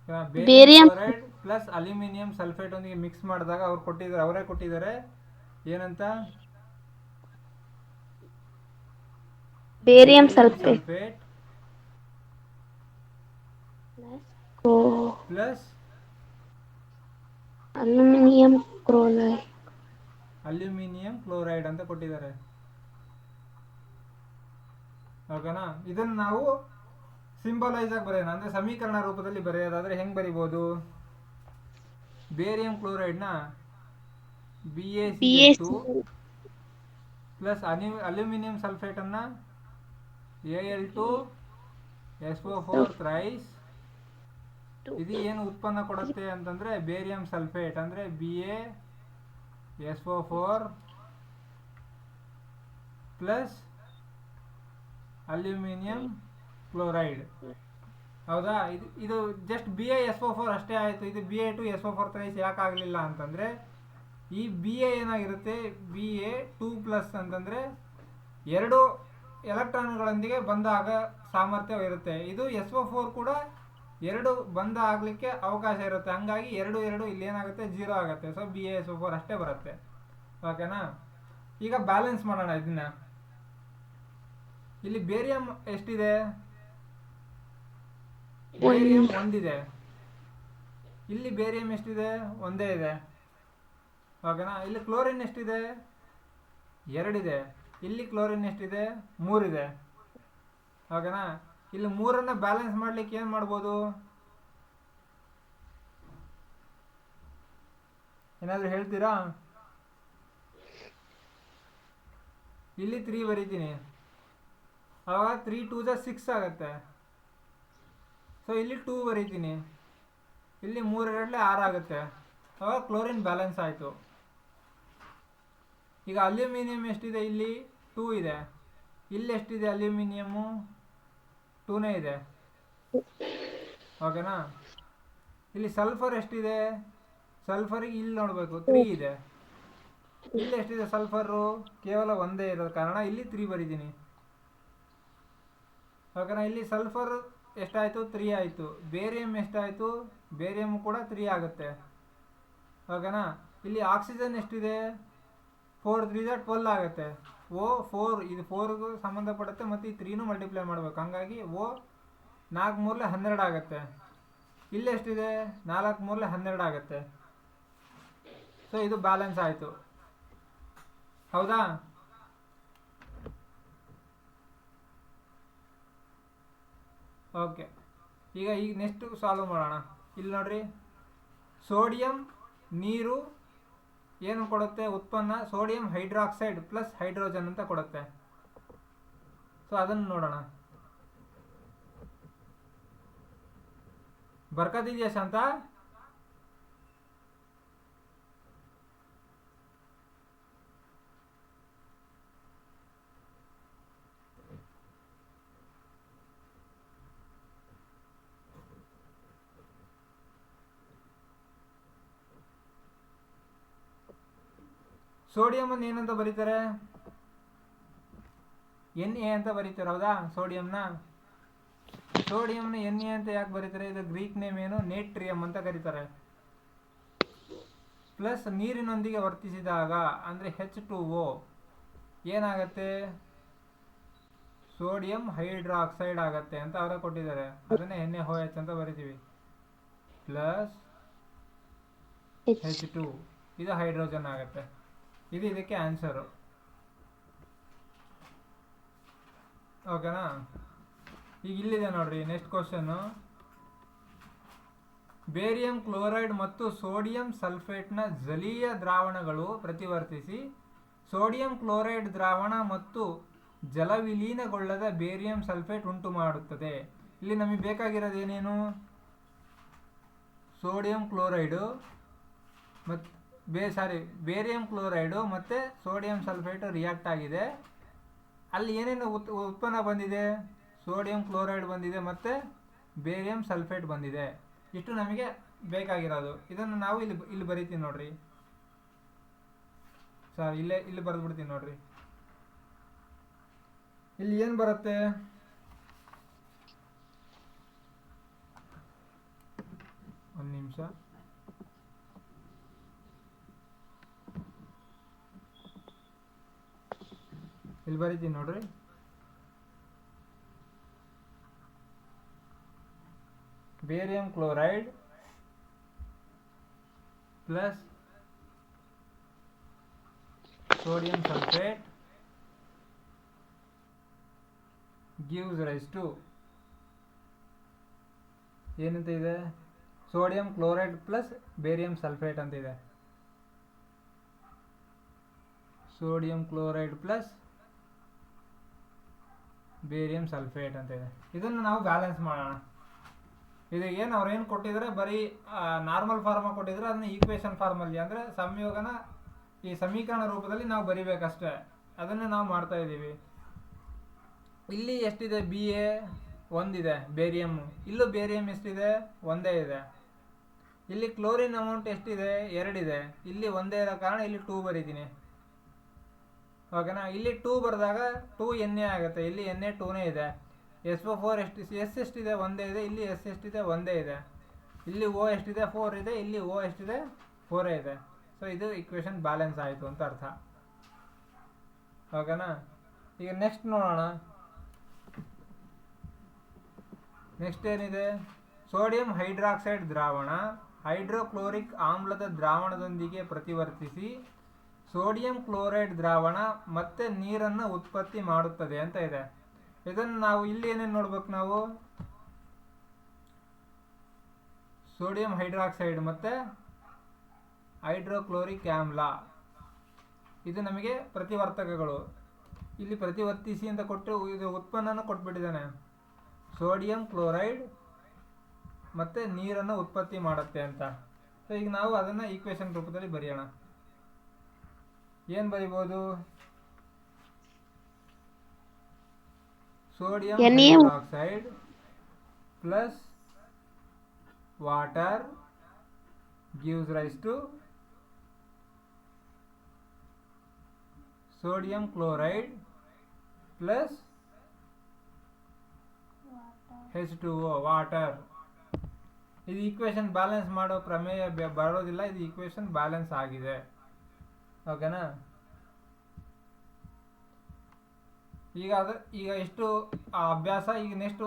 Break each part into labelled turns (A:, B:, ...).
A: Barium
B: barium
A: chloride plus aluminium sulphate ಒಂದಿಗೆ mix ಮಾಡಿದಾಗ ಅವರೇ ಕೊಟ್ಟಿದ್ದಾರೆ ಏನಂತ,
B: ಬೇರಿಯಂ
A: ಬೇರಿಯಂ
B: ಸಲ್ಫೇಟ್
A: ಸಲ್ಫೇಟ್
B: ಓ
A: plus
B: aluminium chloride.
A: Aluminium chloride ಅಂತ ಕೊಟ್ಟಿದ್ದಾರೆ. ಓಕೆನಾ? ಇದನ್ನು ನಾವು ಸಿಂಬಲೈಸ್ ಆಗಿ ಬರೆಯೋಣ, ಅಂದರೆ ಸಮೀಕರಣ ರೂಪದಲ್ಲಿ ಬರೆಯೋದಾದರೆ ಹೆಂಗೆ ಬರಿಬೋದು? ಬೇರಿಯಂ ಕ್ಲೋರೈಡ್ನ BaCl2
B: BaC
A: ಪ್ಲಸ್ ಅಲ್ಯೂಮಿನಿಯಂ ಸಲ್ಫೇಟನ್ನು Al2SO4 ಥ್ರೈಸ್. ಇದು ಏನು ಉತ್ಪನ್ನ ಕೊಡುತ್ತೆ ಅಂತಂದರೆ ಬೇರಿಯಂ ಸಲ್ಫೇಟ್ ಅಂದರೆ BaSO4 ಪ್ಲಸ್ ಅಲ್ಯೂಮಿನಿಯಂ ಕ್ಲೋರೈಡ್. ಹೌದಾ? ಇದು ಜಸ್ಟ್ BaSO4 ಅಷ್ಟೇ ಆಯಿತು. ಇದು Ba2SO4 ಥ್ರೈಸ್ ಯಾಕೆ ಆಗಲಿಲ್ಲ ಅಂತಂದರೆ ಈ Ba ಏನಾಗಿರುತ್ತೆ, Ba2+ ಅಂತಂದರೆ ಎರಡು ಎಲೆಕ್ಟ್ರಾನ್ಗಳೊಂದಿಗೆ ಬಂದಾಗ ಸಾಮರ್ಥ್ಯ ಇರುತ್ತೆ. ಇದು SO4 ಕೂಡ ಎರಡು ಬಂಧ ಆಗಲಿಕ್ಕೆ ಅವಕಾಶ ಇರುತ್ತೆ. ಹಂಗಾಗಿ ಎರಡು ಇಲ್ಲಿ ಏನಾಗುತ್ತೆ, 0 ಆಗುತ್ತೆ. ಸೊ BaSO4 ಅಷ್ಟೇ ಬರುತ್ತೆ. ಓಕೆನಾ? ಈಗ ಬ್ಯಾಲೆನ್ಸ್ ಮಾಡೋಣ ಇದನ್ನ. ಇಲ್ಲಿ ಬೇರಿಯಂ ಎಷ್ಟಿದೆ? ಬೇರಿಯಂ ಒಂದಿದೆ. ಇಲ್ಲಿ ಬೇರಿಯಂ ಎಷ್ಟಿದೆ? ಒಂದೇ ಇದೆ. ಓಕೆನಾ? ಇಲ್ಲಿ ಕ್ಲೋರಿನ್ ಎಷ್ಟಿದೆ? 2 ಇದೆ. ಇಲ್ಲಿ ಕ್ಲೋರಿನ್ ಎಷ್ಟಿದೆ? 3 ಇದೆ. ಓಕೆನಾ? ಇಲ್ಲಿ 3 ಬ್ಯಾಲೆನ್ಸ್ ಮಾಡ್ಲಿಕ್ಕೆ ಏನು ಮಾಡ್ಬೋದು? ಏನಾದರೂ ಹೇಳ್ತೀರಾ? ಇಲ್ಲಿ 3 ಬರೀತೀನಿ, ಆವಾಗ 3 2 6 ಆಗುತ್ತೆ. ಸೊ ಇಲ್ಲಿ 2 ಬರೀತೀನಿ, ಇಲ್ಲಿ 3 2 6 ಆಗುತ್ತೆ. ಆವಾಗ ಕ್ಲೋರಿನ್ ಬ್ಯಾಲೆನ್ಸ್ ಆಯಿತು. ಈಗ ಅಲ್ಯೂಮಿನಿಯಂ ಎಷ್ಟಿದೆ? ಇಲ್ಲಿ 2 ಇದೆ. ಇಲ್ಲಿ ಎಷ್ಟಿದೆ ಅಲ್ಯೂಮಿನಿಯಮ್ಮು? 2ನೇ ಇದೆ. ಓಕೆನಾ? ಇಲ್ಲಿ ಸಲ್ಫರ್ ಎಷ್ಟಿದೆ? ಸಲ್ಫರಿಗೆ ಇಲ್ಲಿ ನೋಡಬೇಕು, 3 ಇದೆ. ಇಲ್ಲಿ ಎಷ್ಟಿದೆ ಸಲ್ಫರು? ಕೇವಲ ಒಂದೇ ಇರೋದು ಕಾರಣ ಇಲ್ಲಿ 3 ಬರೀತೀನಿ. ಓಕೆನಾ? ಇಲ್ಲಿ ಸಲ್ಫರ್ ಎಷ್ಟಾಯಿತು? 3 ಆಯಿತು. ಬೇರಿಯಂ ಎಷ್ಟಾಯಿತು? ಬೇರಿಯಂ ಕೂಡ 3 ಆಗುತ್ತೆ. ಓಕೆನಾ? ಇಲ್ಲಿ ಆಕ್ಸಿಜನ್ ಎಷ್ಟಿದೆ? 4 3 12 ಆಗುತ್ತೆ. O 4, ಇದು 4ಗೂ ಸಂಬಂಧಪಡುತ್ತೆ ಮತ್ತು ಈ 3ನೂ ಮಲ್ಟಿಪ್ಲೈ ಮಾಡಬೇಕು. ಹಾಗಾಗಿ O 4 3 12 ಆಗುತ್ತೆ. ಇಲ್ಲಿ ಎಷ್ಟಿದೆ? 4 3 12 ಆಗುತ್ತೆ. ಸೊ ಇದು ಬ್ಯಾಲೆನ್ಸ್ ಆಯಿತು. ಹೌದಾ? ಓಕೆ. ಈಗ ನೆಕ್ಸ್ಟ್ ಸಾಲ್ವ್ ಮಾಡೋಣ. ಇಲ್ಲಿ ನೋಡ್ರಿ, ಸೋಡಿಯಂ ನೀರು ಏನು ಕೊಡುತ್ತೆ ಉತ್ಪನ್ನ? ಸೋಡಿಯಂ ಹೈಡ್ರಾಕ್ಸೈಡ್ ಪ್ಲಸ್ ಹೈಡ್ರೋಜನ್ ಅಂತ ಕೊಡುತ್ತೆ. ಸೊ ಅದನ್ನು ನೋಡೋಣ. ಬರ್ಕತ್ತಿದೆಯಾ ಶಾಂತ? ಸೋಡಿಯಂ ಅನ್ನು ಏನಂತ ಬರೀತಾರೆ? Na ಅಂತ ಬರೀತಾರೆ. ಹೌದಾ? ಸೋಡಿಯಂನ Na ಅಂತ ಯಾಕೆ ಬರೀತಾರೆ? ಇದು ಗ್ರೀಕ್ ನೇಮ್ ಏನು? ನೇಟ್ರಿಯಂ ಅಂತ ಕರೀತಾರೆ. ಪ್ಲಸ್ ನೀರಿನೊಂದಿಗೆ ವರ್ತಿಸಿದಾಗ ಅಂದರೆ H2O ಏನಾಗತ್ತೆ? ಸೋಡಿಯಂ ಹೈಡ್ರಾಕ್ಸೈಡ್ ಆಗತ್ತೆ ಅಂತ ಅವರೇ ಕೊಟ್ಟಿದ್ದಾರೆ. ಅದನ್ನೇ NaOH ಅಂತ ಬರಿತೀವಿ. ಪ್ಲಸ್ H2 ಇದು ಹೈಡ್ರೋಜನ್ ಆಗುತ್ತೆ. ಇದು ಇದಕ್ಕೆ ಆನ್ಸರು. ಓಕೆನಾ? ಈಗ ಇಲ್ಲಿದೆ ನೋಡ್ರಿ ನೆಕ್ಸ್ಟ್ ಕ್ವಶನ್ನು. ಬೇರಿಯಂ ಕ್ಲೋರೈಡ್ ಮತ್ತು ಸೋಡಿಯಂ ಸಲ್ಫೇಟ್ನ ಜಲೀಯ ದ್ರಾವಣಗಳು ಪ್ರತಿವರ್ತಿಸಿ ಸೋಡಿಯಂ ಕ್ಲೋರೈಡ್ ದ್ರಾವಣ ಮತ್ತು ಜಲವಿಲೀನಗೊಳ್ಳದ ಬೇರಿಯಂ ಸಲ್ಫೇಟ್ ಉಂಟು ಮಾಡುತ್ತದೆ. ಇಲ್ಲಿ ನಮಗೆ ಬೇಕಾಗಿರೋದು ಏನೇನು? ಸೋಡಿಯಂ ಕ್ಲೋರೈಡು ಮತ್ತು ಬೇರಿಯಂ ಕ್ಲೋರೈಡು ಮತ್ತು ಸೋಡಿಯಂ ಸಲ್ಫೇಟು ರಿಯಾಕ್ಟ್ ಆಗಿದೆ. ಅಲ್ಲಿ ಏನೇನು ಉತ್ಪನ್ನ ಬಂದಿದೆ? ಸೋಡಿಯಂ ಕ್ಲೋರೈಡ್ ಬಂದಿದೆ ಮತ್ತು ಬೇರಿಯಂ ಸಲ್ಫೇಟ್ ಬಂದಿದೆ. ಇಷ್ಟು ನಮಗೆ ಬೇಕಾಗಿರೋದು. ಇದನ್ನು ನಾವು ಇಲ್ಲಿ ಬರೀತೀವಿ ನೋಡ್ರಿ. ಸರ್ ಇಲ್ಲಿ ಬರೆದ್ಬಿಡ್ತೀನಿ ನೋಡ್ರಿ. ಇಲ್ಲಿ ಏನು ಬರುತ್ತೆ? ನಿಮಿಷ. ಇಲ್ಲಿ ಬರೀತೀನಿ ನೋಡ್ರಿ. Barium chloride plus sodium sulfate gives rise to ಏನಂತ ಇದೆ, sodium chloride plus barium sulphate ಅಂತ ಇದೆ. Sodium chloride plus barium sulphate ಅಂತ ಇದೆ. ಇದನ್ನು ನಾವು ಬ್ಯಾಲೆನ್ಸ್ ಮಾಡೋಣ. ಇದು ಏನು ಅವ್ರು ಏನು ಕೊಟ್ಟಿದ್ರೆ ಬರೀ ನಾರ್ಮಲ್ ಫಾರ್ಮ ಕೊಟ್ಟಿದ್ರೆ ಅದನ್ನ ಈಕ್ವೇಷನ್ ಫಾರ್ಮಲ್ಲಿ ಅಂದರೆ ಸಂಯೋಗನ ಈ ಸಮೀಕರಣ ರೂಪದಲ್ಲಿ ನಾವು ಬರಿಬೇಕಷ್ಟೇ. ಅದನ್ನು ನಾವು ಮಾಡ್ತಾ ಇದ್ದೀವಿ. ಇಲ್ಲಿ ಎಷ್ಟಿದೆ, ಬಿ ಎ ಒಂದಿದೆ, ಬೇರಿಯಮ್. ಇಲ್ಲೂ ಬೇರಿಯಮ್ ಎಷ್ಟಿದೆ, ಒಂದೇ ಇದೆ. ಇಲ್ಲಿ ಕ್ಲೋರಿನ್ ಅಮೌಂಟ್ ಎಷ್ಟಿದೆ, 2 ಇದೆ. ಇಲ್ಲಿ ಒಂದೇ ಇರೋ ಕಾರಣ ಇಲ್ಲಿ 2 ಬರೀತೀನಿ. ಓಕೆನಾ. ಇಲ್ಲಿ 2 ಬರೆದಾಗ 2Na ಆಗುತ್ತೆ. ಇಲ್ಲಿ Na 2ನೇ ಇದೆ. SO4 ಎಷ್ಟಿದೆ, ಒಂದೇ ಇದೆ. ಇಲ್ಲಿ S ಎಷ್ಟಿದೆ, ಒಂದೇ ಇದೆ. ಇಲ್ಲಿ O ಎಷ್ಟಿದೆ, 4 ಇದೆ. ಇಲ್ಲಿ O ಎಷ್ಟಿದೆ, 4 ಇದೆ. ಸೊ ಇದು ಇಕ್ವೇಷನ್ ಬ್ಯಾಲೆನ್ಸ್ ಆಯಿತು ಅಂತ ಅರ್ಥ. ಓಕೆನಾ. ಈಗ ನೆಕ್ಸ್ಟ್ ನೋಡೋಣ. ನೆಕ್ಸ್ಟ್ ಏನಿದೆ, ಸೋಡಿಯಂ ಹೈಡ್ರಾಕ್ಸೈಡ್ ದ್ರಾವಣ ಹೈಡ್ರೋಕ್ಲೋರಿಕ್ ಆಮ್ಲದ ದ್ರಾವಣದೊಂದಿಗೆ ಪ್ರತಿವರ್ತಿಸಿ ಸೋಡಿಯಂ ಕ್ಲೋರೈಡ್ ದ್ರಾವಣ ಮತ್ತೆ ನೀರನ್ನು ಉತ್ಪತ್ತಿ ಮಾಡುತ್ತದೆ ಅಂತ ಇದೆ. ಇದನ್ನು ನಾವು ಇಲ್ಲಿ ಏನೇನು ನೋಡ್ಬೇಕು, ನಾವು ಸೋಡಿಯಂ ಹೈಡ್ರಾಕ್ಸೈಡ್ ಮತ್ತು ಹೈಡ್ರೋಕ್ಲೋರಿಕ್ ಆಮ್ಲ ಇದು ನಮಗೆ ಪ್ರತಿವರ್ತಕಗಳು. ಇಲ್ಲಿ ಪ್ರತಿವರ್ತಿಸಿ ಅಂತ ಕೊಟ್ಟು ಇದು ಉತ್ಪನ್ನನ ಕೊಟ್ಬಿಟ್ಟಿದ್ದಾನೆ. ಸೋಡಿಯಂ ಕ್ಲೋರೈಡ್ ಮತ್ತು ನೀರನ್ನು ಉತ್ಪತ್ತಿ ಮಾಡುತ್ತೆ ಅಂತ. ಸೊ ಈಗ ನಾವು ಅದನ್ನು ಈಕ್ವೇಷನ್ ರೂಪದಲ್ಲಿ ಬರೆಯೋಣ. ಏನು ಬರಿಬೋದು, sodium hydroxide plus water gives rise to sodium chloride plus H2O water. ಇದು ಈಕ್ವೇಷನ್ ಬ್ಯಾಲೆನ್ಸ್ ಮಾಡೋ ಪ್ರಮೇಯ ಬರೋದಿಲ್ಲ. ಇದು ಈಕ್ವೇಷನ್ ಬ್ಯಾಲೆನ್ಸ್ ಆಗಿದೆ. ಓಕೆನಾ. ಈಗ ಎಷ್ಟು ಅಭ್ಯಾಸ. ಈಗ ನೆಕ್ಸ್ಟ್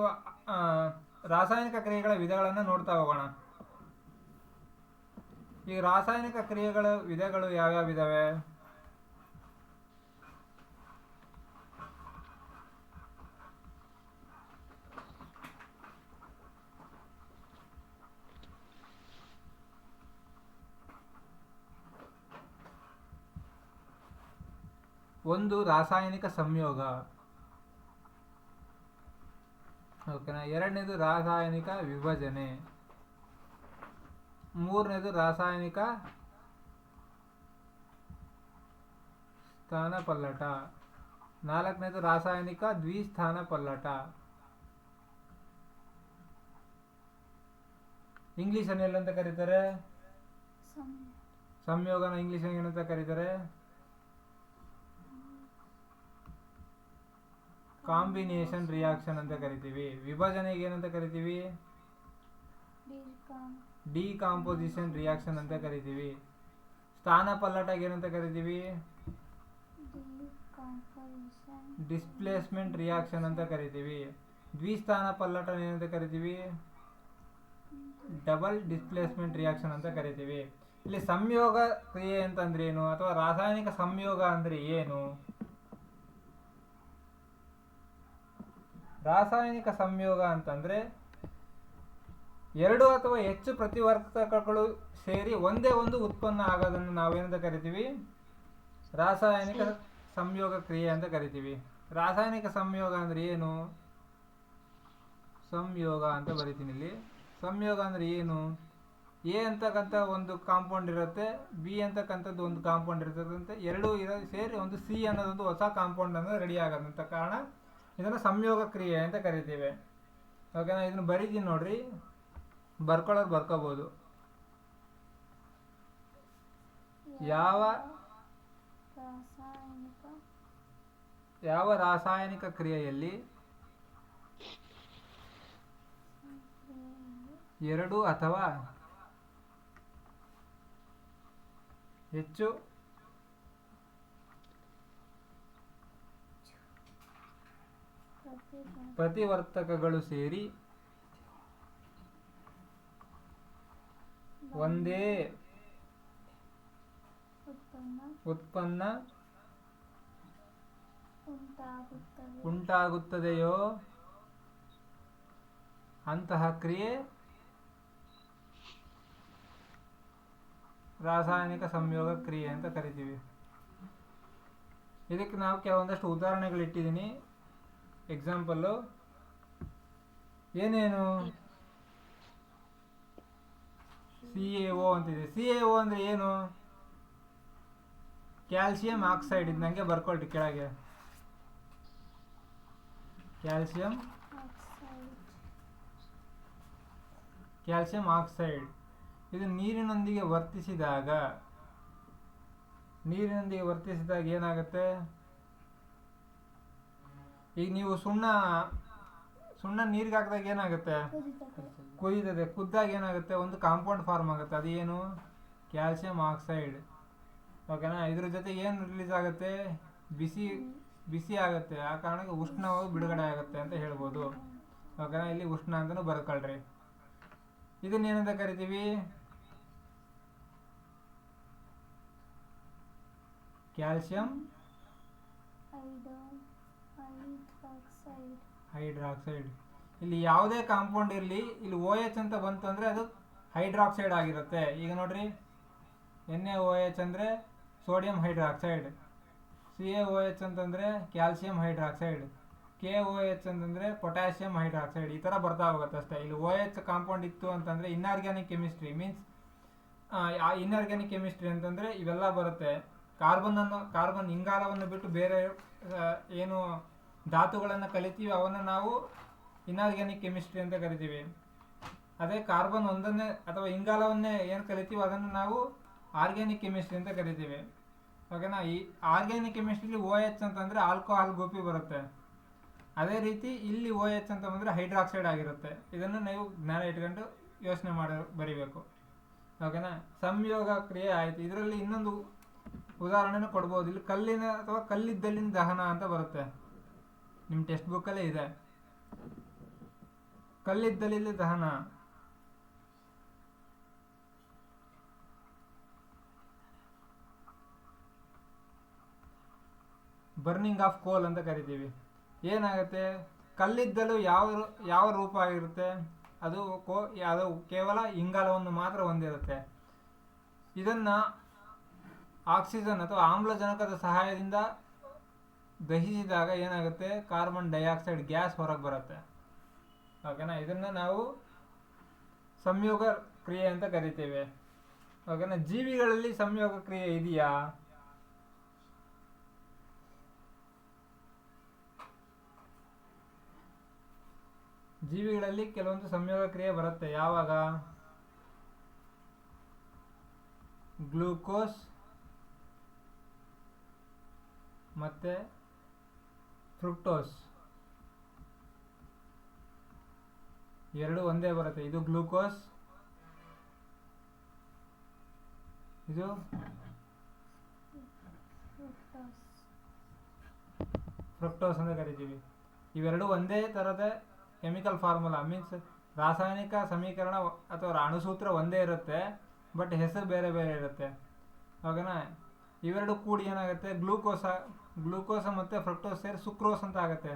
A: ರಾಸಾಯನಿಕ ಕ್ರಿಯೆಗಳ ವಿಧಗಳನ್ನು ನೋಡ್ತಾ ಹೋಗೋಣ. ಈ ರಾಸಾಯನಿಕ ಕ್ರಿಯೆಗಳ ವಿಧಗಳು ಯಾವ್ಯಾವ ಇದಾವೆ, ಒಂದು ರಾಸಾಯನಿಕ ಸಂಯೋಗ. ಓಕೆನಾ. ಎರಡನೇದು ರಾಸಾಯನಿಕ ವಿಭಜನೆ. ಮೂರನೇದು ರಾಸಾಯನಿಕ ಸ್ಥಾನಪಲ್ಲಟ. ನಾಲ್ಕನೇದು ರಾಸಾಯನಿಕ ದ್ವಿಸ್ಥಾನಪಲ್ಲಟ. ಇಂಗ್ಲಿಷನ್ನು ಎಲ್ಲಂತ ಕರೀತಾರೆ, ಸಂಯೋಗನ ಇಂಗ್ಲಿಷ್ ಏನಂತ ಕರೀತಾರೆ, ಕಾಂಬಿನೇಷನ್ ರಿಯಾಕ್ಷನ್ ಅಂತ ಕರಿತೀವಿ. ವಿಭಜನೆಗೆ ಏನಂತ ಕರಿತೀವಿ, ಡಿಕಾಂಪೋಸಿಷನ್ ರಿಯಾಕ್ಷನ್ ಅಂತ ಕರಿತೀವಿ. ಸ್ಥಾನಪಲ್ಲಟಗೆ ಏನಂತ ಕರಿತೀವಿ, ಡಿಸ್ಪ್ಲೇಸ್ಮೆಂಟ್ ರಿಯಾಕ್ಷನ್ ಅಂತ ಕರಿತೀವಿ. ದ್ವಿಸ್ಥಾನ ಪಲ್ಲಟ ಏನಂತ ಕರಿತೀವಿ, ಡಬಲ್ ಡಿಸ್ಪ್ಲೇಸ್ಮೆಂಟ್ ರಿಯಾಕ್ಷನ್ ಅಂತ ಕರಿತೀವಿ. ಇಲ್ಲಿ ಸಂಯೋಗ ಕ್ರಿಯೆ ಅಂತಂದ್ರೆ ಏನು, ಅಥವಾ ರಾಸಾಯನಿಕ ಸಂಯೋಗ ಅಂದ್ರೆ ಏನು? ರಾಸಾಯನಿಕ ಸಂಯೋಗ ಅಂತಂದ್ರೆ ಎರಡು ಅಥವಾ ಹೆಚ್ಚು ಪ್ರತಿವರ್ತಕಗಳು ಸೇರಿ ಒಂದೇ ಒಂದು ಉತ್ಪನ್ನ ಆಗೋದನ್ನು ನಾವೇನಂತ ಕರಿತೀವಿ, ರಾಸಾಯನಿಕ ಸಂಯೋಗ ಕ್ರಿಯೆ ಅಂತ ಕರಿತೀವಿ. ರಾಸಾಯನಿಕ ಸಂಯೋಗ ಅಂದ್ರೆ ಏನು, ಸಂಯೋಗ ಅಂತ ಬರಿತೀನಿ ಇಲ್ಲಿ. ಸಂಯೋಗ ಅಂದ್ರೆ ಏನು, ಎ ಅಂತಕ್ಕಂಥ ಒಂದು ಕಾಂಪೌಂಡ್ ಇರುತ್ತೆ, ಬಿ ಅಂತಕ್ಕಂಥದ್ದು ಒಂದು ಕಾಂಪೌಂಡ್ ಇರ್ತದಂತೆ, ಎರಡೂ ಸೇರಿ ಒಂದು ಸಿ ಅನ್ನೋದೊಂದು ಹೊಸ ಕಾಂಪೌಂಡ್ ಅನ್ನೋದು ರೆಡಿ ಆಗೋದಂತ ಕಾರಣ ಇದನ್ನು ಸಂಯೋಗ ಕ್ರಿಯೆ ಅಂತ ಕರಿತೀವಿ. ಓಕೆನಾ. ಇದನ್ನು ಬರೀತೀನಿ ನೋಡ್ರಿ, ಬರ್ಕೊಳ್ಳೋರು ಬರ್ಕೋಬೋದು. ಯಾವ ರಾಸಾಯನಿಕ ಕ್ರಿಯೆಯಲ್ಲಿ ಎರಡು ಅಥವಾ ಹೆಚ್ಚು ಪ್ರತಿವರ್ತಕಗಳು ಸೇರಿ ಒಂದೇ ಉತ್ಪನ್ನ ಉಂಟಾಗುತ್ತದೆಯೋ ಅಂತಹ ಕ್ರಿಯೆ ರಾಸಾಯನಿಕ ಸಂಯೋಗ ಕ್ರಿಯೆ ಅಂತ ಕರಿತೀವಿ. ಇದಕ್ಕೆ ನಾವು ಕೆಲವೊಂದಷ್ಟು ಉದಾಹರಣೆಗಳಿಟ್ಟಿದ್ದೀನಿ. ಎಕ್ಸಾಂಪಲ್ಲು ಏನೇನು CaO ಅಂತಿದೆ. CaO ಅಂದರೆ ಏನು? Calcium oxide. ಇದು ನನಗೆ ಬರ್ಕೊಳ್ರಿ ಕೆಳಗೆ. ಕ್ಯಾಲ್ಸಿಯಂ ಆಕ್ಸೈಡ್ ಇದು ನೀರಿನೊಂದಿಗೆ ವರ್ತಿಸಿದಾಗ ಏನಾಗುತ್ತೆ? ಈಗ ನೀವು ಸುಣ್ಣ ನೀರಿಗೆ ಹಾಕಿದಾಗ ಏನಾಗುತ್ತೆ? ಕುಯ್ತದೆ. ಕುದ್ದಾಗ ಏನಾಗುತ್ತೆ? ಒಂದು ಕಾಂಪೌಂಡ್ ಫಾರ್ಮ್ ಆಗುತ್ತೆ. ಅದು ಏನು? Calcium oxide. ಓಕೆನಾ? ಇದ್ರ ಜೊತೆ ಏನು ರಿಲೀಸ್ ಆಗುತ್ತೆ? ಬಿಸಿ ಆಗುತ್ತೆ. ಆ ಕಾರಣಕ್ಕೆ ಉಷ್ಣವಾಗಿ ಬಿಡುಗಡೆ ಆಗುತ್ತೆ ಅಂತ ಹೇಳ್ಬೋದು. ಓಕೆನಾ? ಇಲ್ಲಿ ಉಷ್ಣ ಅಂತಲೂ ಬರ್ಕೊಳ್ರಿ. ಇದನ್ನೇನಂತ ಕರಿತೀವಿ? Calcium hydroxide. ಇಲ್ಲಿ ಯಾವುದೇ ಕಾಂಪೌಂಡ್ ಇರಲಿ, ಇಲ್ಲಿ OH ಅಂತ ಬಂತು ಅಂದರೆ ಅದು ಹೈಡ್ರಾಕ್ಸೈಡ್ ಆಗಿರುತ್ತೆ. ಈಗ ನೋಡ್ರಿ, NaOH ಅಂದರೆ ಸೋಡಿಯಂ ಹೈಡ್ರಾಕ್ಸೈಡ್, CaOH ಅಂತಂದರೆ ಕ್ಯಾಲ್ಸಿಯಂ ಹೈಡ್ರಾಕ್ಸೈಡ್, KOH ಅಂತಂದರೆ ಪೊಟ್ಯಾಷಿಯಂ ಹೈಡ್ರಾಕ್ಸೈಡ್. ಈ ಥರ ಬರ್ತಾ ಹೋಗುತ್ತೆ ಅಷ್ಟೇ. ಇಲ್ಲಿ OH ಕಾಂಪೌಂಡ್ ಇತ್ತು ಅಂತಂದರೆ inorganic chemistry means inorganic chemistry ಅಂತಂದರೆ ಇವೆಲ್ಲ ಬರುತ್ತೆ. ಕಾರ್ಬನ್ ಇಂಗಾಲವನ್ನು ಬಿಟ್ಟು ಬೇರೆ ಏನು ಧಾತುಗಳನ್ನು ಕಲಿತೀವಿ ಅವನ್ನು ನಾವು ಇನ್ಆರ್ಗ್ಯಾನಿಕ್ ಕೆಮಿಸ್ಟ್ರಿ ಅಂತ ಕರಿತೀವಿ. ಅದೇ ಕಾರ್ಬನ್ ಒಂದನ್ನೇ ಅಥವಾ ಇಂಗಾಲವನ್ನೇ ಏನು ಕಲಿತೀವಿ ಅದನ್ನು ನಾವು ಆರ್ಗ್ಯಾನಿಕ್ ಕೆಮಿಸ್ಟ್ರಿ ಅಂತ ಕರಿತೀವಿ. ಓಕೆನಾ? ಈ ಆರ್ಗ್ಯಾನಿಕ್ ಕೆಮಿಸ್ಟ್ರಿಲಿ OH ಅಂತಂದರೆ ಆಲ್ಕೋಹಾಲ್ ಗ್ರೂಪಿ ಬರುತ್ತೆ. ಅದೇ ರೀತಿ ಇಲ್ಲಿ OH ಅಂತ ಬಂದರೆ ಹೈಡ್ರಾಕ್ಸೈಡ್ ಆಗಿರುತ್ತೆ. ಇದನ್ನು ನೀವು ಜ್ಞಾನ ಇಟ್ಕೊಂಡು ಯೋಚನೆ ಬರೀಬೇಕು. ಓಕೆನಾ? ಸಂಯೋಗ ಕ್ರಿಯೆ ಆಯಿತು. ಇದರಲ್ಲಿ ಇನ್ನೊಂದು ಉದಾಹರಣೆನೂ ಕೊಡ್ಬೋದು. ಇಲ್ಲಿ ಕಲ್ಲಿನ ಅಥವಾ ಕಲ್ಲಿದ್ದಲಿನ ದಹನ ಅಂತ ಬರುತ್ತೆ. ನಿಮ್ಮ ಟೆಕ್ಸ್ಟ್ ಬುಕ್ಕಲ್ಲೇ ಇದೆ. ಕಲ್ಲಿದ್ದಲಿನ ದಹನ ಬರ್ನಿಂಗ್ ಆಫ್ ಕೋಲ್ ಅಂತ ಕರಿತೀವಿ. ಏನಾಗುತ್ತೆ? ಕಲ್ಲಿದ್ದಲು ಯಾವ ರೂಪ ಆಗಿರುತ್ತೆ? ಅದು ಕೇವಲ ಇಂಗಾಲವನ್ನು ಮಾತ್ರ ಹೊಂದಿರುತ್ತೆ. ಇದನ್ನು ಆಕ್ಸಿಜನ್ ಅಥವಾ ಆಮ್ಲಜನಕದ ಸಹಾಯದಿಂದ ದಹಿಸಿದಾಗ ಏನಾಗುತ್ತೆ? ಕಾರ್ಬನ್ ಡೈಆಕ್ಸೈಡ್ ಗ್ಯಾಸ್ ಹೊರಗೆ ಬರುತ್ತೆ. ಓಕೆನಾ? ಇದನ್ನು ನಾವು ಸಂಯೋಗ ಕ್ರಿಯೆ ಅಂತ ಕರಿತೇವೆ. ಓಕೆನಾ? ಜೀವಿಗಳಲ್ಲಿ ಸಂಯೋಗ ಕ್ರಿಯೆ ಇದೆಯಾ? ಜೀವಿಗಳಲ್ಲಿ ಕೆಲವೊಂದು ಸಂಯೋಗ ಕ್ರಿಯೆ ಬರುತ್ತೆ. ಯಾವಾಗ? ಗ್ಲೂಕೋಸ್ ಮತ್ತು ಫ್ರುಕ್ಟೋಸ್ ಎರಡು ಒಂದೇ ಬರುತ್ತೆ. ಇದು ಗ್ಲೂಕೋಸ್, ಇದು ಫ್ರುಕ್ಟೋಸ್ ಅಂತ ಕರಿತೀವಿ. ಇವೆರಡು ಒಂದೇ ಥರದ ಕೆಮಿಕಲ್ ಫಾರ್ಮುಲಾ ಮೀನ್ಸ್ ರಾಸಾಯನಿಕ ಸಮೀಕರಣ ಅಥವಾ ಅಣುಸೂತ್ರ ಒಂದೇ ಇರುತ್ತೆ, ಬಟ್ ಹೆಸರು ಬೇರೆ ಬೇರೆ ಇರುತ್ತೆ. ಓಕೆನಾ? ಇವೆರಡು ಕೂಡಿ ಏನಾಗುತ್ತೆ? ಗ್ಲೂಕೋಸ ಮತ್ತು ಫ್ರಕ್ಟೋಸ್ ಸೇರಿ ಸುಕ್ರೋಸ್ ಅಂತ ಆಗುತ್ತೆ.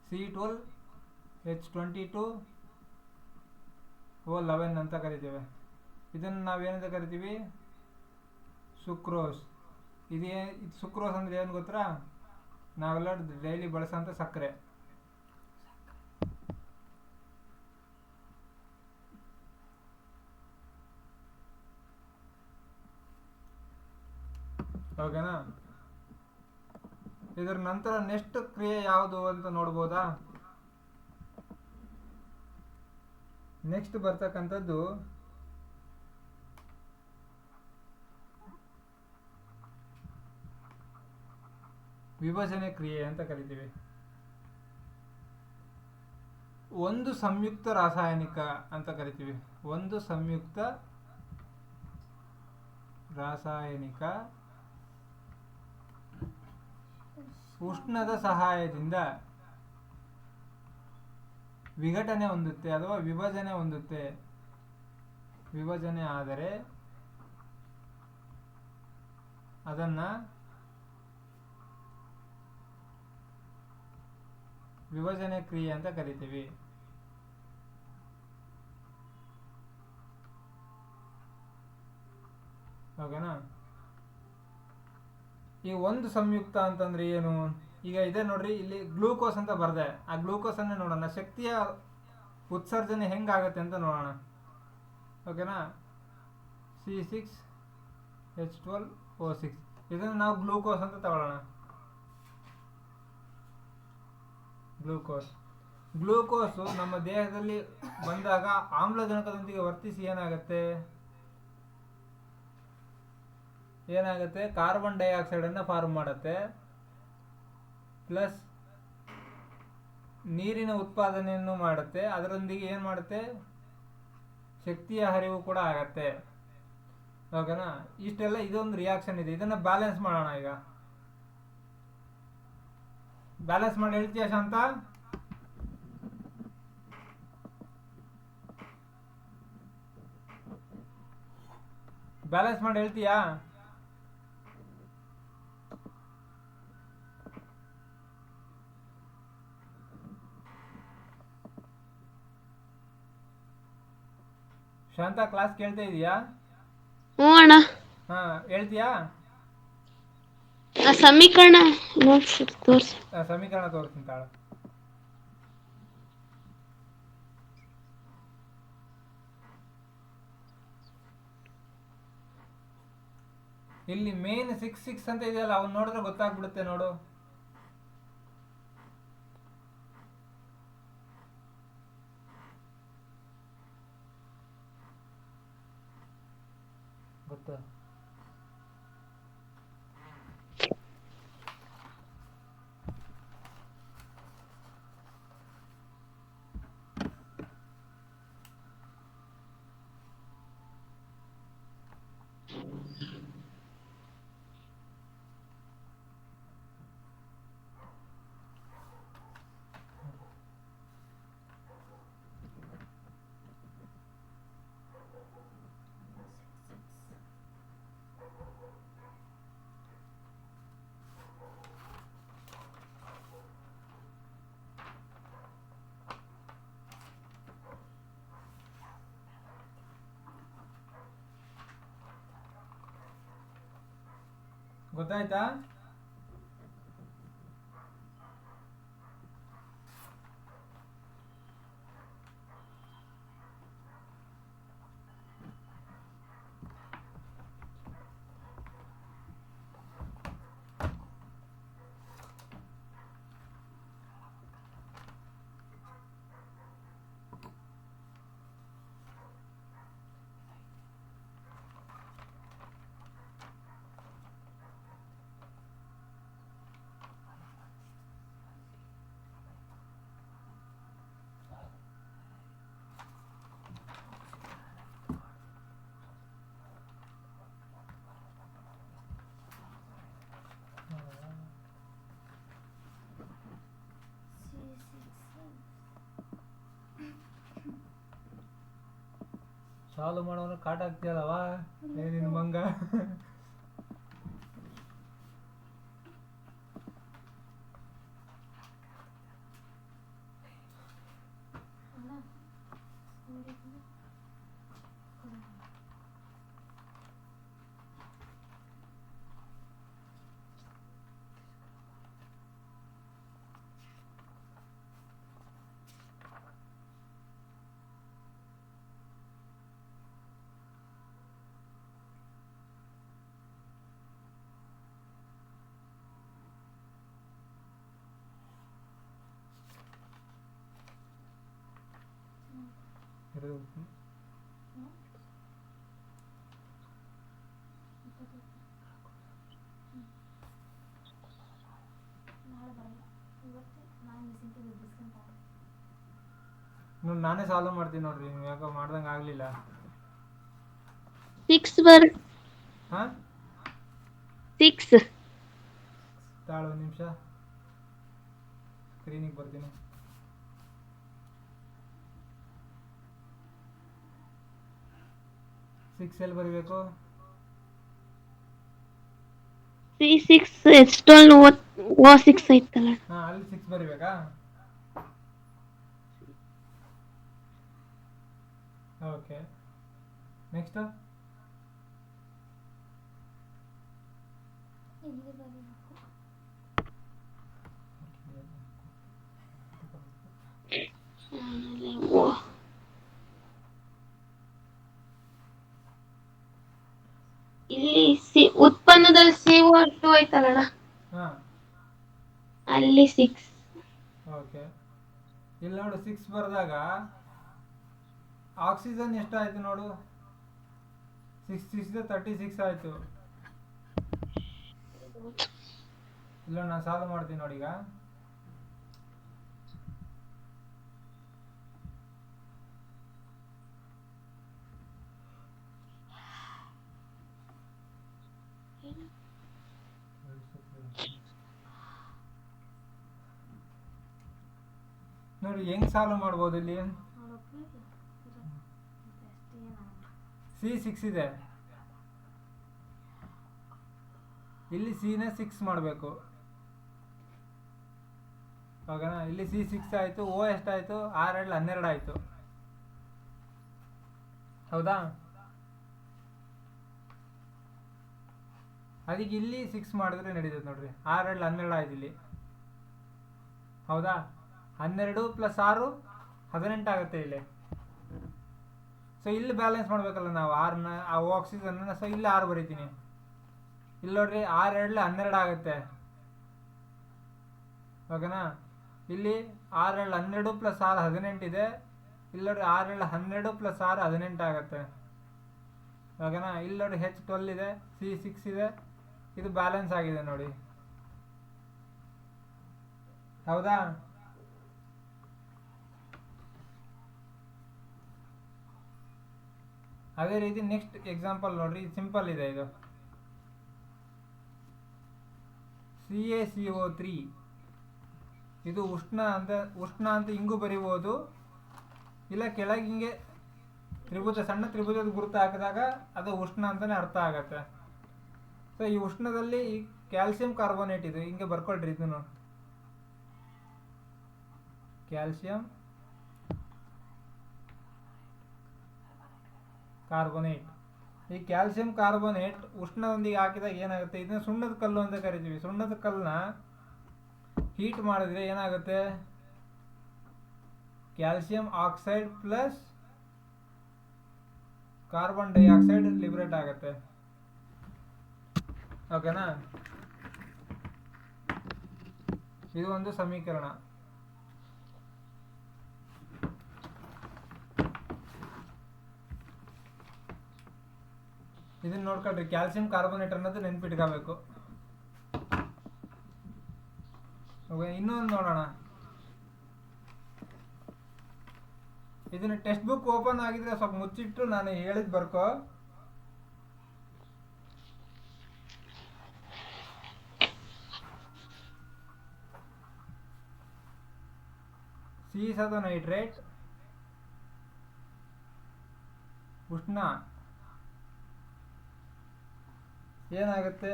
A: C12H22O11 ಅಂತ ಕರಿತೀವಿ. ಇದನ್ನು ನಾವೇನಂತ ಕರಿತೀವಿ? ಸುಕ್ರೋಸ್. ಇದು ಸುಕ್ರೋಸ್ ಅಂದರೆ ಏನು ಗೊತ್ತಾ? ನಾವೆಲ್ಲ ಡೈಲಿ ಬಳಸೋಂಥ ಸಕ್ಕರೆ. ಓಕೆನಾ? ಇದರ ನಂತರ ನೆಕ್ಸ್ಟ್ ಕ್ರಿಯೆ ಯಾವುದು ಅಂತ ನೋಡ್ಬೋದಾ? ನೆಕ್ಸ್ಟ್ ಬರ್ತಕ್ಕಂಥದ್ದು ವಿಭಜನೆ ಕ್ರಿಯೆ ಅಂತ ಕರಿತೀವಿ. ಒಂದು ಸಂಯುಕ್ತ ರಾಸಾಯನಿಕ ಅಂತ ಕರಿತೀವಿ. ಒಂದು ಸಂಯುಕ್ತ ರಾಸಾಯನಿಕ ಉಷ್ಣದ ಸಹಾಯದಿಂದ ವಿಘಟನೆ ಹೊಂದುತ್ತೆ ಅಥವಾ ವಿಭಜನೆ ಹೊಂದುತ್ತೆ. ವಿಭಜನೆ ಆದರೆ ಅದನ್ನ ವಿಭಜನೆ ಕ್ರಿಯೆ ಅಂತ ಕರಿತೀವಿ. ಓಕೆನಾ? ಈ ಒಂದು ಸಂಯುಕ್ತ ಅಂತಂದ್ರೆ ಏನು? ಈಗ ಇದೆ ನೋಡ್ರಿ, ಇಲ್ಲಿ ಗ್ಲೂಕೋಸ್ ಅಂತ ಬರ್ದೆ. ಆ ಗ್ಲೂಕೋಸ್ ಅನ್ನೇ ನೋಡೋಣ, ಶಕ್ತಿಯ ಉತ್ಸರ್ಜನೆ ಹೆಂಗಾಗತ್ತೆ ಅಂತ ನೋಡೋಣ. ಓಕೆನಾ? C6H12O6 ಇದನ್ನು ನಾವು ಗ್ಲೂಕೋಸ್ ಅಂತ ತಗೊಳ್ಳೋಣ. ಗ್ಲೂಕೋಸು ನಮ್ಮ ದೇಹದಲ್ಲಿ ಬಂದಾಗ ಆಮ್ಲಜನಕದೊಂದಿಗೆ ವರ್ತಿಸಿ ಏನಾಗುತ್ತೆ ಕಾರ್ಬನ್ ಡೈಆಕ್ಸೈಡ್ ಅನ್ನ ಫಾರ್ಮ್ ಮಾಡುತ್ತೆ. ಪ್ಲಸ್ ನೀರಿನ ಉತ್ಪಾದನೆಯನ್ನು ಮಾಡುತ್ತೆ. ಅದರೊಂದಿಗೆ ಏನು ಮಾಡುತ್ತೆ, ಶಕ್ತಿಯ ಹರಿವು ಕೂಡ ಆಗತ್ತೆ. ಓಕೆನಾ? ಇಷ್ಟೆಲ್ಲ ಇದೊಂದು ರಿಯಾಕ್ಷನ್ ಇದೆ. ಇದನ್ನ ಬ್ಯಾಲೆನ್ಸ್ ಮಾಡೋಣ. ಈಗ ಬ್ಯಾಲೆನ್ಸ್ ಮಾಡಿ ಹೇಳ್ತೀಯಾ ಶಾಂತ? ಬ್ಯಾಲೆನ್ಸ್ ಮಾಡಿ ಹೇಳ್ತೀಯಾ? ಶಾಂತ, ಕ್ಲಾಸ್ ಕೇಳ್ತಾ ಇದೀಯಾ?
B: ಹ್ಞೂ ಅಣ್ಣ.
A: ಹಾ, ಹೇಳ್ತೀಯಾ?
B: ಆ ಸಮೀಕರಣ ತೋರಿಸಿ.
A: ಸಮೀಕರಣ ತೋರಿಸ್ತೀನಿ ತಾಳು. ಇಲ್ಲಿ ಮೇನ್ 6 ಅಂತ ಇದೆಯಲ್ಲ, ಅವ್ನು ನೋಡಿದ್ರೆ ಗೊತ್ತಾಗ್ಬಿಡುತ್ತೆ ನೋಡು. ಗೊತ್ತಾ? ಗೊತ್ತಾಯ್ತಾ? ಸಾಲ್ವ್ ಮಾಡೋನು ಕಾಟ ಆಗ್ತೀಯಲ್ಲವಾ ನಿನ್ನ ಮಂಗ. ನಾನೇ ಸಾಲ್ವ್ ಮಾಡ್ತೀನಿ ನೋಡ್ರಿ, ನೀವು ಯಾಕೋ ಮಾಡ್ದಂಗೆ ಆಗಲಿಲ್ಲ.
B: 6
A: ಹಾಂ
B: 6.
A: ತಾಳು ಒಂದು ನಿಮಿಷ ಸ್ಕ್ರೀನಿಗೆ ಬರ್ತೀನಿ. ಸಿಕ್ಸ್ ಎಲ್ಲಿ ಬರೀಬೇಕು?
B: C6 S12 O6 ಐತಲ್ಲ.
A: ಹಾಂ ಅಲ್ಲಿ 6 ಬರೀಬೇಕಾ? ಓಕೆ ನೆಕ್ಸ್ಟ್
B: ಇಲ್ಲಿ ಉತ್ಪನ್ನದಲ್ಲಿ CO2 ಐತಲ್ಲಣ್ಣ,
A: ಹಾಂ
B: ಅಲ್ಲಿ 6.
A: ಓಕೆ ಇಲ್ಲಿ ನೋಡು 6 ಬರೆದಾಗ ಆಕ್ಸಿಜನ್ ಎಷ್ಟಾಯಿತು ನೋಡು, 6 6 36 ಆಯಿತು. ಇಲ್ಲ ನಾನು ಸಾಲ್ವ್ ಮಾಡ್ತೀನಿ ನೋಡಿ ಈಗ. ನೋಡಿ ಹೆಂಗ್ ಸಾಲ್ವ್ ಮಾಡ್ಬೋದು ಇಲ್ಲಿ. C6 ಇದೆ, ಇಲ್ಲಿ ಸಿನ 6 ಮಾಡಬೇಕು. ಓಕೆನಾ, ಇಲ್ಲಿ C6 ಆಯಿತು. O ಎಷ್ಟಾಯಿತು? 6 12 ಆಯಿತು. ಹೌದಾ? ಅದಕ್ಕೆ ಇಲ್ಲಿ 6 ಮಾಡಿದ್ರೆ ನಡೀತದೆ ನೋಡ್ರಿ. 6 12 ಆಯ್ತು ಇಲ್ಲಿ. ಹೌದಾ? 12 + 6 18 ಆಗುತ್ತೆ ಇಲ್ಲಿ. ಸೊ ಇಲ್ಲಿ ಬ್ಯಾಲೆನ್ಸ್ ಮಾಡಬೇಕಲ್ಲ ನಾವು 6ನ, ಆ ಆಕ್ಸಿಜನ್ನ. ಸೊ ಇಲ್ಲಿ 6 ಬರೀತೀನಿ. ಇಲ್ಲಿ ನೋಡ್ರಿ 6 12 ಆಗುತ್ತೆ. ಓಕೆನಾ, ಇಲ್ಲಿ 6 12 + 6 18 ಇದೆ. ಇಲ್ಲಿ ನೋಡ್ರಿ 6 12 + 6 18 ಆಗುತ್ತೆ. ಓಕೆನಾ, ಇಲ್ಲಿ ನೋಡಿ H12 ಇದೆ, C6 ಇದೆ. ಇದು ಬ್ಯಾಲೆನ್ಸ್ ಆಗಿದೆ ನೋಡಿ. ಹೌದಾ? ಅದೇ ರೀತಿ ನೆಕ್ಸ್ಟ್ ಎಕ್ಸಾಂಪಲ್ ನೋಡ್ರಿ, ಸಿಂಪಲ್ ಇದೆ ಇದು. CaCO3 ಇದು ಉಷ್ಣ ಅಂತ ಹಿಂಗೂ ಬರಿಬೋದು, ಇಲ್ಲ ಕೆಳಗೆ ಹಿಂಗೆ ಸಣ್ಣ ತ್ರಿಭುಜದ ಗುರುತು ಹಾಕಿದಾಗ ಅದು ಉಷ್ಣ ಅಂತಾನೆ ಅರ್ಥ ಆಗತ್ತೆ. ಸೊ ಈ ಉಷ್ಣದಲ್ಲಿ ಈ ಕ್ಯಾಲ್ಸಿಯಂ ಕಾರ್ಬೋನೇಟ್ ಇದು ಹಿಂಗೆ ಬರ್ಕೊಳ್ರಿ. ಇದನ್ನು ಕ್ಯಾಲ್ಸಿಯಂ ಕಾರ್ಬೋನೇಟ್. ಈ ಕ್ಯಾಲ್ಸಿಯಂ ಕಾರ್ಬೋನೇಟ್ ಉಷ್ಣದೊಂದಿಗೆ ಹಾಕಿದಾಗ ಏನಾಗುತ್ತೆ, ಇದನ್ನ ಸುಣ್ಣದ ಕಲ್ಲು ಅಂತ ಕರಿತೀವಿ. ಸುಣ್ಣದ ಕಲ್ಲನ್ನ ಹೀಟ್ ಮಾಡಿದ್ರೆ ಏನಾಗುತ್ತೆ, calcium oxide plus carbon dioxide liberate ಆಗುತ್ತೆ. ಓಕೆನಾ, ಇದು ಒಂದು ಸಮೀಕರಣ. ಇದನ್ನ ನೋಡ್ಕೊಳ್ರಿ, ಕ್ಯಾಲ್ಸಿಯಂ ಕಾರ್ಬೋನೇಟ್ ಅನ್ನೋದು ನೆನ್ಪಿಟ್ಕೋಬೇಕು. ಇನ್ನೊಂದು ನೋಡೋಣ. ಇದನ್ನ ಟೆಕ್ಸ್ಟ್ ಬುಕ್ ಓಪನ್ ಆಗಿದ್ರೆ ಸ್ವಲ್ಪ ಮುಚ್ಚಿಟ್ಟು ನಾನು ಹೇಳಿದ್ ಬರ್ಕೋ. ಸೀಸದ ನೈಟ್ರೇಟ್ ಉಷ್ಣ ಏನಾಗುತ್ತೆ,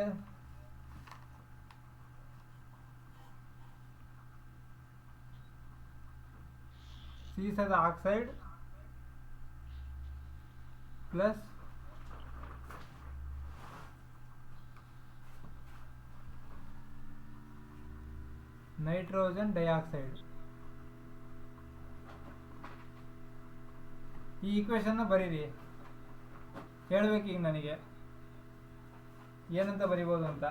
A: ಸೀಸದ ಆಕ್ಸೈಡ್ ಪ್ಲಸ್ ನೈಟ್ರೋಜನ್ ಡೈಆಕ್ಸೈಡ್. ಈ ಈಕ್ವೇಶನ್ ಬರೀರಿ, ಹೇಳ್ಬೇಕು ಈಗ ನನಗೆ ಏನಂತ ಬರಿಬೋದು ಅಂತ.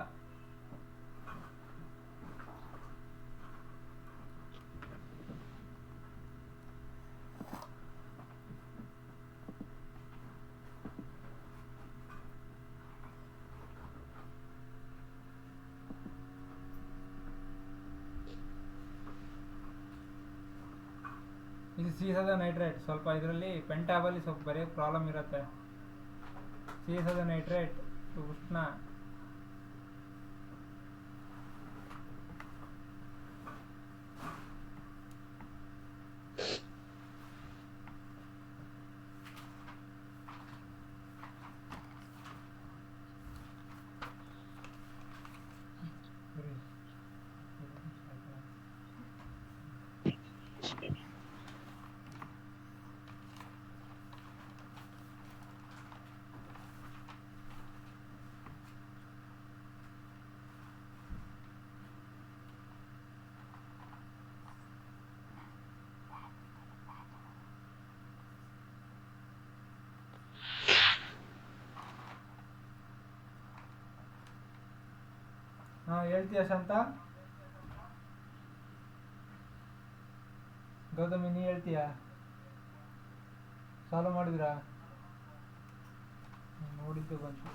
A: ಇದು ಸೀಸದ ನೈಟ್ರೇಟ್. ಸ್ವಲ್ಪ ಇದರಲ್ಲಿ ಪೆಂಟಾಬಲ್ಲಿ ಸ್ವಲ್ಪ ಬರೆಯೋ ಪ್ರಾಬ್ಲಮ್ ಇರುತ್ತೆ. ಸೀಸದ ನೈಟ್ರೇಟ್ ಉಷ್ಣ. ಹೇಳ್ತೀಯ ಶಾಂತ? ಗೌತಮಿ ನೀ ಹೇಳ್ತೀಯಾ? ಸಾಲ್ವ್ ಮಾಡಿದ್ರಾ? ನೋಡಿದ್ದು ಬಂತು.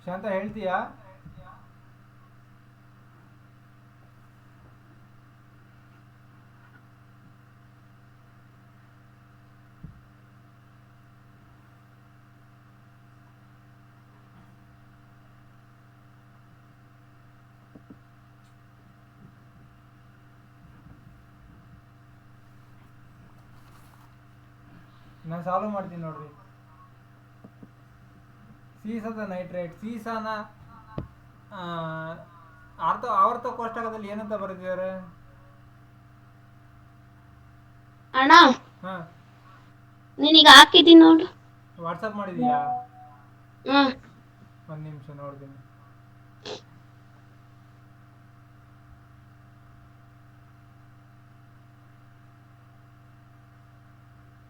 A: ಶಾಂತ ಹೇಳ್ತೀಯಾ? ನಾನು ಸಾಲ್ವ್ ಮಾಡ್ತೀನಿ ನೋಡ್ರಿ. ಸೀಸದ ನೈಟ್ರೇಟ್, ಸೀಸಾನ ಆವರ್ತ ಕೋಷ್ಟಕದಲ್ಲಿ ಏನಂತ ಬರೆದಿದ್ದಾರೆ?
B: ಅಣ್ಣ
A: ಹಾ,
B: ನೀನೀಗ ಹಾಕಿದ್ದೀನಿ ನೋಡು.
A: ವಾಟ್ಸಪ್ ಮಾಡಿದೀಯಾ?
B: ಹ್ಮ್.
A: ಒಂದು ನಿಮಿಷ ನೋಡ್ತೀನಿ.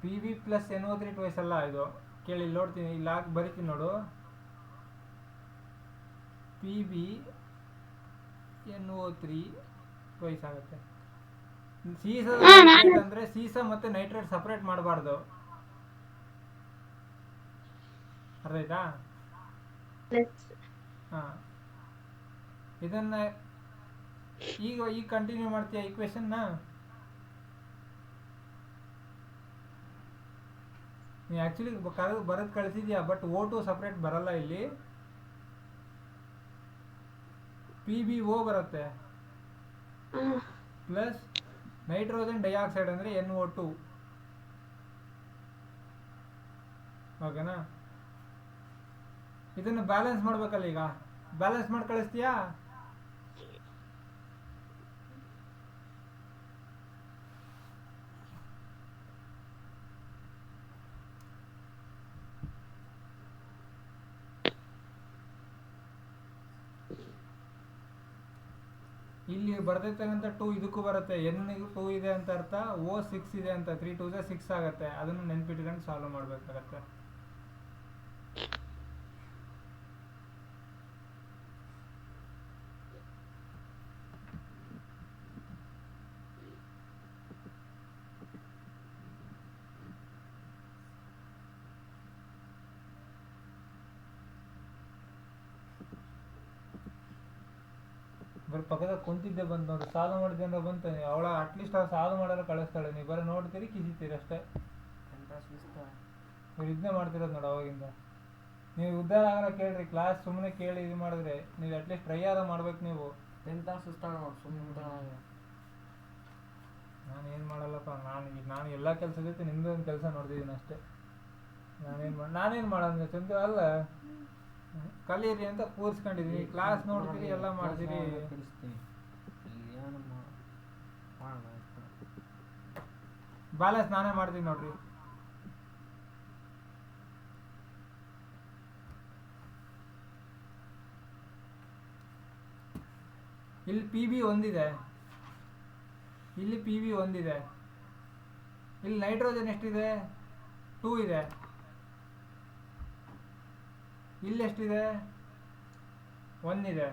A: PB ಪ್ಲಸ್ NO3 ಟ್ವೈಸ್ ಅಲ್ಲ ಇದು. ಕೇಳಿ ನೋಡ್ತೀನಿ, ಇಲ್ಲಿ ಹಾಕಿ ಬರಿತೀನಿ ನೋಡು. PB NO3 ಟ್ವೈಸ್ ಆಗುತ್ತೆ. ಸೀಸದ ನೈಟ್ರೇಟ್ ಅಂದ್ರೆ ಸೀಸ ಮತ್ತೆ ನೈಟ್ರೇಟ್ ಸಪರೇಟ್ ಮಾಡಬಾರ್ದು, ಅರ್ಥ ಆಯ್ತಾ? ಹಾ, ಇದನ್ನ ಈಗ ಕಂಟಿನ್ಯೂ ಮಾಡ್ತೀಯಾ ಈಕ್ವೇಶನ್ನ? ನೀ ಆ್ಯಕ್ಚುಲಿ ಬರೋದು ಕಳಿಸಿದ್ಯಾ, ಬಟ್ O2 ಸಪ್ರೇಟ್ ಬರಲ್ಲ ಇಲ್ಲಿ. PbO ಬರುತ್ತೆ ಪ್ಲಸ್ ನೈಟ್ರೋಜನ್ ಡೈಆಕ್ಸೈಡ್ ಅಂದರೆ NO2. ಓಕೆನಾ? ಇದನ್ನು ಬ್ಯಾಲೆನ್ಸ್ ಮಾಡ್ಬೇಕಲ್ಲ, ಈಗ ಬ್ಯಾಲೆನ್ಸ್ ಮಾಡಿ ಕಳಿಸ್ತೀಯಾ? ಇಲ್ಲಿ ಬರ್ದೈತಕ್ಕಂಥ 2 ಇದಕ್ಕೂ ಬರುತ್ತೆ. N 2 ಇದೆ ಅಂತ ಅರ್ಥ, O 6 ಇದೆ ಅಂತ. 3 2 6 ಆಗುತ್ತೆ. ಅದನ್ನು ನೆನ್ಪಿಟ್ಕೊಂಡು ಸಾಲ್ವ್ ಮಾಡಬೇಕಾಗತ್ತೆ. ಬರೀ ಪಕ್ಕದಾಗ ಕುಂತಿದ್ದೆ ಬಂದು ನೋಡಿ, ಸಾಲ್ವ್ ಮಾಡಿದ್ದೆ ಅಂದ್ರೆ ಬಂತ. ಅವಳ ಅಟ್ಲೀಸ್ಟ್ ಅವ್ರು ಸಾಲ್ವ್ ಮಾಡಲ್ಲ ಕಳಿಸ್ತಾಳೆ, ನೀವು ಬರೀ ನೋಡ್ತೀರಿ ಕಿಸಿತೀರಿ ಅಷ್ಟೇ. ನೀವು ಇದನ್ನೇ ಮಾಡ್ತಿರೋದು ನೋಡಿ ಅವಾಗಿಂದ. ನೀವು ಉದ್ಧಾರ ಆಗಲ್ಲ ಕೇಳ್ರಿ, ಕ್ಲಾಸ್ ಸುಮ್ಮನೆ ಕೇಳಿ ಇದು ಮಾಡಿದ್ರೆ ನೀವು ಅಟ್ಲೀಸ್ಟ್ ಟ್ರೈ ಆದ ಮಾಡ್ಬೇಕು. ನೀವು ನಾನು ಏನು ಮಾಡಲ್ಲಪ್ಪ, ನಾನು ಎಲ್ಲ ಕೆಲಸ ಜೊತೆ ನಿಮ್ಮದು ಒಂದು ಕೆಲಸ ನೋಡ್ತಿದ್ದೀನಿ ಅಷ್ಟೇ. ನಾನೇನು ಮಾಡೋದು ಚಂದ ಅಲ್ಲ, ಕಲೀರಿ ಅಂತ ಕೂರಿಸ್ಕೊಂಡಿದ್ದೀನಿ. ಕ್ಲಾಸ್ ನೋಡ್ತೀರಿ, ಎಲ್ಲ ಮಾಡ್ತೀರಿ. ಬ್ಯಾಲೆನ್ಸ್ ನಾನೇ ಮಾಡ್ತೀನಿ ನೋಡ್ರಿ. ಇಲ್ಲಿ PB ಒಂದಿದೆ, ಇಲ್ಲಿ PB ಒಂದಿದೆ. ಇಲ್ಲಿ ನೈಟ್ರೋಜನ್ ಎಷ್ಟಿದೆ? 2 ಇದೆ. ಇಲ್ಲಿ ಎಷ್ಟಿದೆ? 1 ಇದೆ.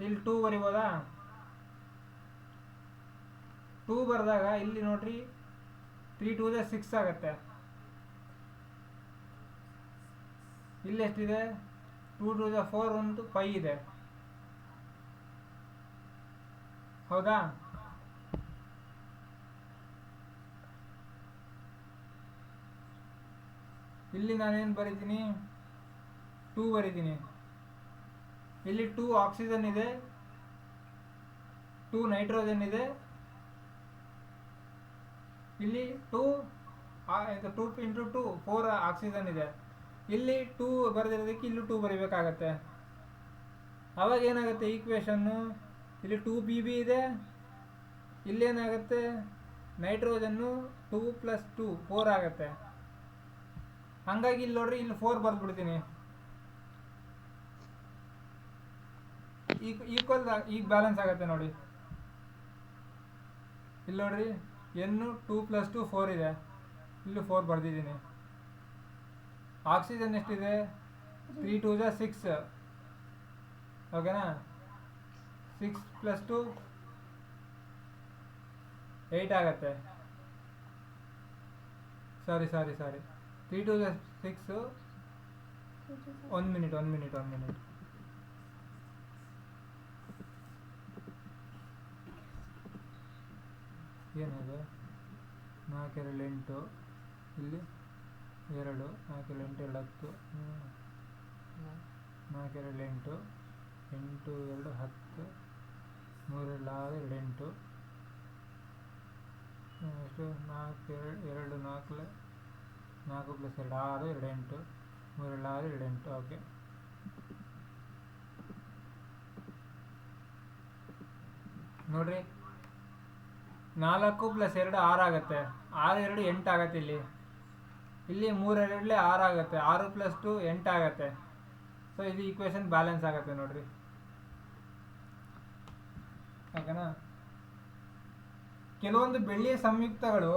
A: ಇಲ್ಲಿ 2 ಬರಿಬೋದಾ? 2 ಬರೆದಾಗ ಇಲ್ಲಿ ನೋಡ್ರಿ 3 2 6 ಆಗುತ್ತೆ. ಇಲ್ಲಿ ಎಷ್ಟಿದೆ 2 ಟು ದ 4 ಒಂದು 5 ಇದೆ, ಹೌದಾ? ಇಲ್ಲಿ ನಾನೇನು ಬರೀತೀನಿ 2 ಬರೀತೀನಿ. ಇಲ್ಲಿ 2 ಆಕ್ಸಿಜನ್ ಇದೆ, 2 ನೈಟ್ರೋಜನ್ ಇದೆ, ಇಲ್ಲಿ 2 ಇಂಟು 2 4 ಆಕ್ಸಿಜನ್ ಇದೆ. ಇಲ್ಲಿ 2 ಬರೆದಿರೋದಕ್ಕೆ ಇಲ್ಲಿ 2 ಬರೀಬೇಕಾಗತ್ತೆ. ಅವಾಗ ಏನಾಗುತ್ತೆ ಈಕ್ವೇಷನ್ನು, ಇಲ್ಲಿ 2Bb ಇದೆ, ಇಲ್ಲೇನಾಗುತ್ತೆ ನೈಟ್ರೋಜನ್ನು 2 + 2 4 ಆಗುತ್ತೆ. ಹಂಗಾಗಿ ಇಲ್ಲಿ ನೋಡ್ರಿ ಇಲ್ಲಿ 4 ಬರೆದ್ಬಿಡ್ತೀನಿ. ಈಕ್ವಲ್ ಈಗ ಬ್ಯಾಲೆನ್ಸ್ ಆಗುತ್ತೆ ನೋಡಿ. ಇಲ್ಲಿ ನೋಡ್ರಿ N 2 + 2 4 ಇದೆ, ಇಲ್ಲಿ 4 ಬರೆದಿದ್ದೀನಿ. ಆಕ್ಸಿಜನ್ ಎಷ್ಟಿದೆ 3 2 6, ಓಕೆನಾ? 6 + 2 8 ಆಗುತ್ತೆ. ಸಾರಿ 3 2 6. 1 ಮಿನಿಟ್ ಏನಿದೆ 4 2 8, ಇಲ್ಲಿ 2 4 8 2 10, 4 2 8 8 2 10, 3 2 6 2 8, ಎಷ್ಟು 4 2 4 4 + 2 6 2 8, 3 2 6 2 8. ಓಕೆ, ನೋಡ್ರಿ 4 + 2 6 ಆಗುತ್ತೆ, 6 2 8 ಆಗುತ್ತೆ. ಇಲ್ಲಿ 3 2 6 ಆಗುತ್ತೆ, 6 + 2 8 ಆಗುತ್ತೆ. ಸೊ ಇದು ಈಕ್ವೇಷನ್ ಬ್ಯಾಲೆನ್ಸ್ ಆಗುತ್ತೆ ನೋಡ್ರಿ, ಓಕೆನಾ? ಕೆಲವೊಂದು ಬೆಳ್ಳಿಯ ಸಂಯುಕ್ತಗಳು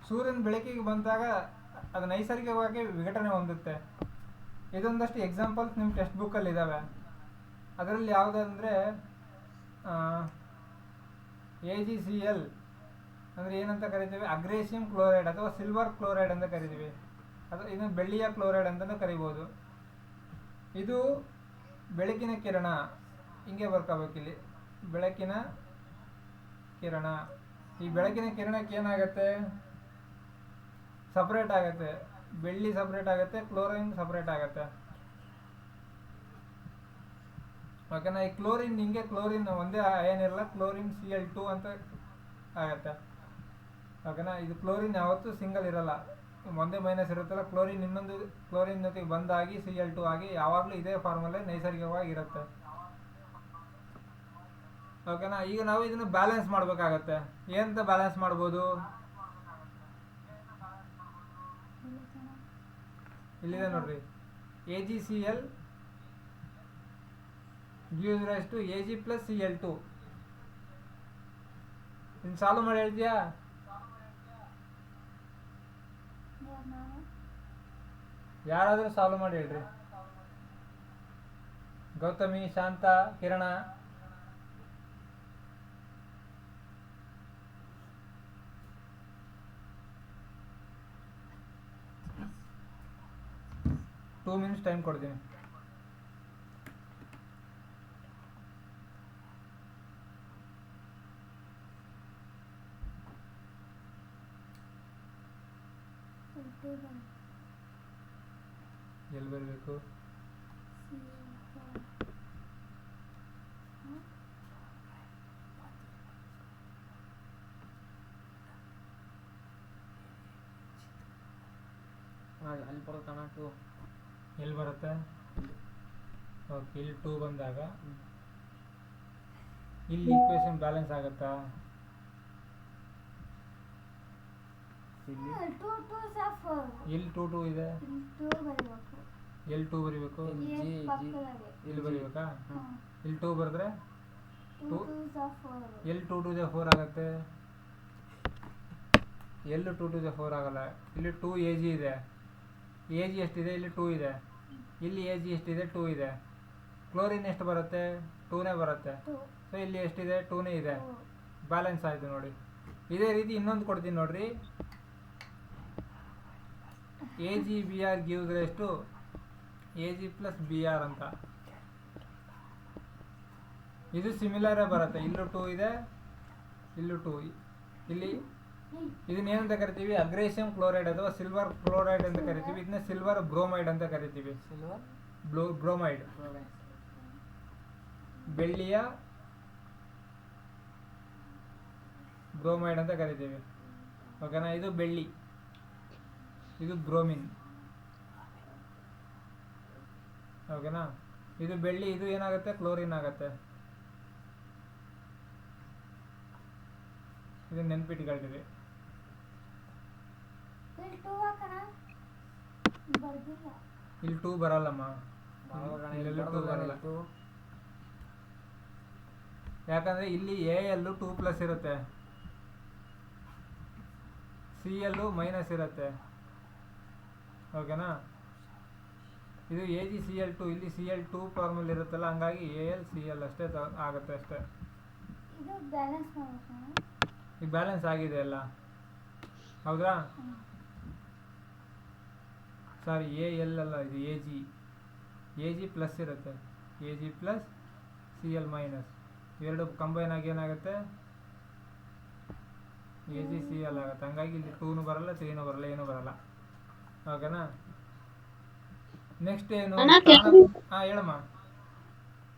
A: ಸೂರ್ಯನ ಬೆಳಕಿಗೆ ಬಂದಾಗ ಅದು ನೈಸರ್ಗಿಕವಾಗಿ ವಿಘಟನೆ ಹೊಂದುತ್ತೆ. ಇದೊಂದಷ್ಟು ಎಕ್ಸಾಂಪಲ್ಸ್ ನಿಮ್ಮ ಟೆಕ್ಸ್ಟ್ ಬುಕ್ಕಲ್ಲಿ ಇದ್ದಾವೆ. ಅದರಲ್ಲಿ ಯಾವುದಂದರೆ AgCl ಅಂದರೆ ಏನಂತ ಕರಿತೀವಿ, ಅಗ್ರೇಸಿಯಂ ಕ್ಲೋರೈಡ್ ಅಥವಾ ಸಿಲ್ವರ್ ಕ್ಲೋರೈಡ್ ಅಂತ ಕರಿತೀವಿ. ಇದನ್ನು ಬೆಳ್ಳಿಯ ಕ್ಲೋರೈಡ್ ಅಂತಲೂ ಕರಿಬೋದು. ಇದು ಬೆಳಕಿನ ಕಿರಣ ಹಿಂಗೆ ಬರ್ಕೋಬೇಕಿಲ್ಲಿ, ಬೆಳಕಿನ ಕಿರಣ. ಈ ಬೆಳಕಿನ ಕಿರಣಕ್ಕೆ ಏನಾಗುತ್ತೆ, ಸಪ್ರೇಟ್ ಆಗುತ್ತೆ, ಬೆಳ್ಳಿ ಸಪ್ರೇಟ್ ಆಗುತ್ತೆ, ಕ್ಲೋರಿನ್ ಸಪ್ರೇಟ್ ಆಗುತ್ತೆ, ಓಕೆನಾ? ಈ ಕ್ಲೋರಿನ್ ಹಿಂಗೆ ಕ್ಲೋರಿನ್ ಒಂದೇ ಅಯನ್ ಇರಲ್ಲ, ಕ್ಲೋರಿನ್ Cl2 ಅಂತ ಆಗುತ್ತೆ, ಓಕೆನಾ? ಇದು ಕ್ಲೋರಿನ್ ಯಾವತ್ತೂ ಸಿಂಗಲ್ ಇರಲ್ಲ, ಒಂದೇ ಮೈನಸ್ ಇರುತ್ತಲ್ಲ, ಕ್ಲೋರಿನ್ ಇನ್ನೊಂದು ಕ್ಲೋರಿನ್ ಜೊತೆಗೆ ಬಂದಾಗಿ Cl2 ಆಗಿ ಯಾವಾಗಲೂ ಇದೇ ಫಾರ್ಮುಲೆ ನೈಸರ್ಗಿಕವಾಗಿ ಇರುತ್ತೆ, ಓಕೆನಾ? ಈಗ ನಾವು ಇದನ್ನು ಬ್ಯಾಲೆನ್ಸ್ ಮಾಡಬೇಕಾಗತ್ತೆ. ಏನಂತ ಬ್ಯಾಲೆನ್ಸ್ ಮಾಡ್ಬೋದು, ಇಲ್ಲಿದೆ ನೋಡ್ರಿ, AgCl gives rise to Ag + Cl2. ಇನ್ನು ಸಾಲ್ವ್ ಮಾಡಿ ಹೇಳ್ತೀಯಾ? ಯಾರಾದರೂ ಸಾಲ್ವ್ ಮಾಡಿ ಹೇಳ್ರಿ. ಗೌತಮಿ, ಶಾಂತ, ಕಿರಣ. ಟೂ ಮಿನಿಟ್ಸ್ ಟೈಮ್ ಕೊಡ್ತೀನಿ. ಎಲ್ಲಿ ಬರಬೇಕು,
C: ಅಲ್ಲಿ ಬರುತ್ತಾನ 2,
A: ಎಲ್ಲಿ ಬರುತ್ತೆ? ಓಕೆ, ಇಲ್ಲಿ 2 ಬಂದಾಗ ಇಲ್ಲಿ ಈಕ್ವೇಷನ್ ಬ್ಯಾಲೆನ್ಸ್ ಆಗುತ್ತಾ? ಇಲ್ಲಿ 2 2 ಇದೆ, ಎಲ್ಲಿ 2 ಬರೀಬೇಕು, ಇಲ್ಲಿ ಬರೀಬೇಕಾ? ಇಲ್ಲಿ 2 ಬರೆದ್ರೆ ಎಲ್ಲಿ 2 2 × 4 ಆಗುತ್ತೆ, ಎಲ್ಲೂ 2 2 × 4 ಆಗಲ್ಲ. ಇಲ್ಲಿ 2 Ag ಇದೆ, Ag ಎಷ್ಟಿದೆ, ಇಲ್ಲಿ 2 ಇದೆ, ಇಲ್ಲಿ Ag ಎಷ್ಟಿದೆ, 2 ಇದೆ. ಕ್ಲೋರಿನ್ ಎಷ್ಟು ಬರುತ್ತೆ, 2ನೇ ಬರುತ್ತೆ. ಸೊ ಇಲ್ಲಿ ಎಷ್ಟಿದೆ, 2ನೇ ಇದೆ, ಬ್ಯಾಲೆನ್ಸ್ ಆಯಿತು ನೋಡಿ. ಇದೇ ರೀತಿ ಇನ್ನೊಂದು ಕೊಡ್ತೀನಿ ನೋಡ್ರಿ, AgBr gives rise to A G plus B R ಅಂತ. ಇದು ಸಿಮಿಲರೇ ಬರುತ್ತೆ. ಇಲ್ಲೂ 2 ಇದೆ, ಇಲ್ಲೂ 2. ಇಲ್ಲಿ ಇದನ್ನೇನಂತ ಕರಿತೀವಿ? ಅಗ್ರೇಸಿಯಂ ಕ್ಲೋರೈಡ್ ಅಥವಾ ಸಿಲ್ವರ್ ಕ್ಲೋರೈಡ್ ಅಂತ ಕರಿತೀವಿ. ಇದನ್ನ ಸಿಲ್ವರ್ ಬ್ರೋಮೈಡ್ ಅಂತ ಕರಿತೀವಿ.
C: ಸಿಲ್ವರ್
A: ಬ್ರೋಮೈಡ್, ಬೆಳ್ಳಿಯ ಬ್ರೋಮೈಡ್ ಅಂತ ಕರಿತೀವಿ. ಓಕೆನಾ? ಇದು ಬೆಳ್ಳಿ, ಇದು ಬ್ರೋಮಿನ್. ಓಕೆನಾ? ಇದು ಬೆಳ್ಳಿ, ಇದು ಏನಾಗುತ್ತೆ? ಕ್ಲೋರಿನ್ ಆಗುತ್ತೆ. ಇದು ನೆನ್ಪಿಟ್ಕೊಳ್ತೀವಿ. ಇಲ್ಲಿ 2 ಬರಲ್ಲಮ್ಮ, ಇಲ್ಲೆಲ್ಲೂ 2 ಬರಲ್ಲ. ಯಾಕಂದ್ರೆ ಇಲ್ಲಿ ಎ 2+ ಇರುತ್ತೆ, ಸಿ ಮೈನಸ್ ಇರುತ್ತೆ. ಓಕೆನಾ? ಇದು AgCl2, ಇಲ್ಲಿ Cl2 ಫಾರ್ಮಲ್ ಇರುತ್ತಲ್ಲ, ಹಂಗಾಗಿ AlCl ಅಷ್ಟೇ ಆಗುತ್ತೆ ಅಷ್ಟೇ. ಈಗ ಬ್ಯಾಲೆನ್ಸ್ ಆಗಿದೆ ಅಲ್ಲ, ಹೌದಾ? ಸಾರಿ, Al ಅಲ್ಲ, ಇದು Ag ಪ್ಲಸ್ ಇರುತ್ತೆ. Ag ಪ್ಲಸ್ Cl ಮೈನಸ್, ಎರಡು ಕಂಬೈನ್ ಆಗಿ ಏನಾಗುತ್ತೆ? AgCl ಆಗುತ್ತೆ. ಹಂಗಾಗಿ ಇಲ್ಲಿ 2 ಬರಲ್ಲ, 3 ಬರಲ್ಲ, ಏನೂ ಬರಲ್ಲ. ಓಕೆನಾ? ನೆಕ್ಸ್ಟ್ ಏನು? ಹೇಳಮ್ಮ.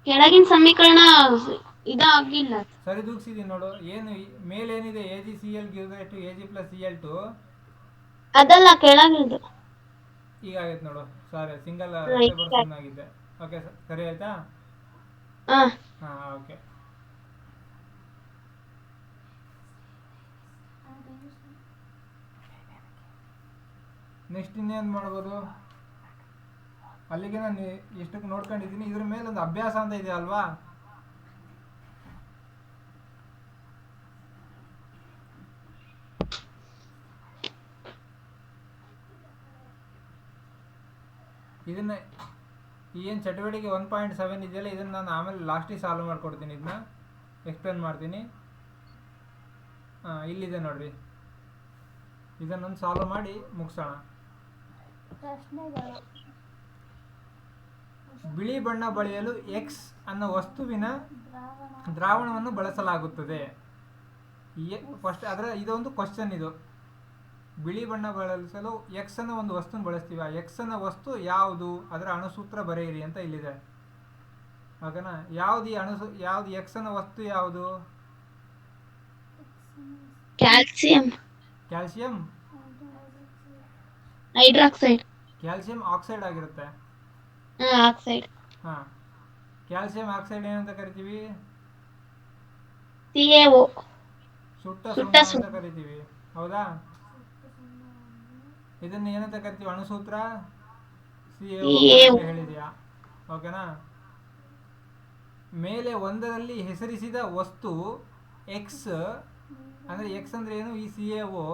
B: ಕೆಳಗಿನ ಸಮೀಕರಣ ಇದಾಗಿಲ್ಲ,
A: ಸರಿ ದೂಗ್ಸಿದೀನಿ ನೋಡು. ಏನು ಮೇಲೇನಿದೆ? AgCl gives rise to Ag plus Cl2.
B: ಅದಲ್ಲ ಕೆಳಗಿಂದು.
A: ಈಗ ಆಗೈತೆ ನೋಡು. ಸಾರಿ, ಸಿಂಗಲ್ ಪರ್ಸನ್ ಆಗಿದೆ. ಓಕೆ, ಸರಿ ಆಯ್ತಾ? ಓಕೆ. ನೆಕ್ಸ್ಟ್ ಇನ್ನೇನು ಮಾಡ್ಬೋದು? ಅಲ್ಲಿಗೆ ನಾನು ಇಷ್ಟಕ್ಕೆ ನೋಡ್ಕೊಂಡಿದ್ದೀನಿ. ಇದ್ರ ಮೇಲೆ ಒಂದು ಅಭ್ಯಾಸ ಅಂತ ಇದೆ ಅಲ್ವಾ? ಇದನ್ನ ಏನು ಚಟುವಟಿಕೆ 1.7 ಇದೆಯಲ್ಲ, ಇದನ್ನು ನಾನು ಆಮೇಲೆ ಲಾಸ್ಟಿಗೆ ಸಾಲ್ವ್ ಮಾಡ್ಕೊಡ್ತೀನಿ. ಇದನ್ನ ಎಕ್ಸ್ಪ್ಲೇನ್ ಮಾಡ್ತೀನಿ. ಇಲ್ಲಿದೆ ನೋಡ್ರಿ, ಇದನ್ನೊಂದು ಸಾಲ್ವ್ ಮಾಡಿ ಮುಗಿಸೋಣ. ಬಿಳಿ ಬಣ್ಣ ಬಳಿಯಲು ಎಕ್ಸ್ ಅನ್ನೋ ವಸ್ತುವಿನ ದ್ರಾವಣವನ್ನು ಬಳಸಲಾಗುತ್ತದೆ. ಫಸ್ಟ್ ಇದೊಂದು ಕ್ವಶನ್. ಇದು ಬಿಳಿ ಬಣ್ಣ ಬಳಸಲು ಎಕ್ಸ್ ಅನ್ನೋ ಒಂದು ವಸ್ತುನ ಬಳಸ್ತೀವಿ. ಆ ಎಕ್ಸ್ ಅನ್ನೋ ವಸ್ತು ಯಾವುದು? ಅದರ ಅಣುಸೂತ್ರ ಬರೆಯಿರಿ ಅಂತ ಇಲ್ಲಿದೆ. ಓಕೆನಾ? ಯಾವ್ದು ಎಕ್ಸ್ ಅನ್ನೋ ವಸ್ತು ಯಾವುದು?
B: ಕ್ಯಾಲ್ಸಿಯಂ ಹೈಡ್ರಾಕ್ಸೈಡ್,
A: ಕ್ಯಾಲ್ಸಿಯಂ ಆಕ್ಸೈಡ್ ಆಗಿರುತ್ತೆ.
B: ಆಕ್ಸೈಡ್.
A: ಕ್ಯಾಲ್ಸಿಯಂ ಆಕ್ಸೈಡ್ ಏನಂತ ಕರಿತೀವಿ?
B: CaO,
A: ಸುಟ್ಟ ಸುಣ್ಣ ಅಂತ ಕರಿತೀವಿ. ಹೌದಾ? ಇದನ್ನ ಏನಂತ ಕರಿತೀವಿ? ಅಣುಸೂತ್ರ CaO ಹೇಳಿದ್ಯಾ? ಓಕೆನಾ? ಮೇಲೆ ಒಂದರಲ್ಲಿ ಹೆಸರಿಸಿದ ವಸ್ತು ಎಕ್ಸ್ ಅಂದ್ರೆ ಎಕ್ಸ್ ಅಂದ್ರೆ ಏನು? ಈ CaO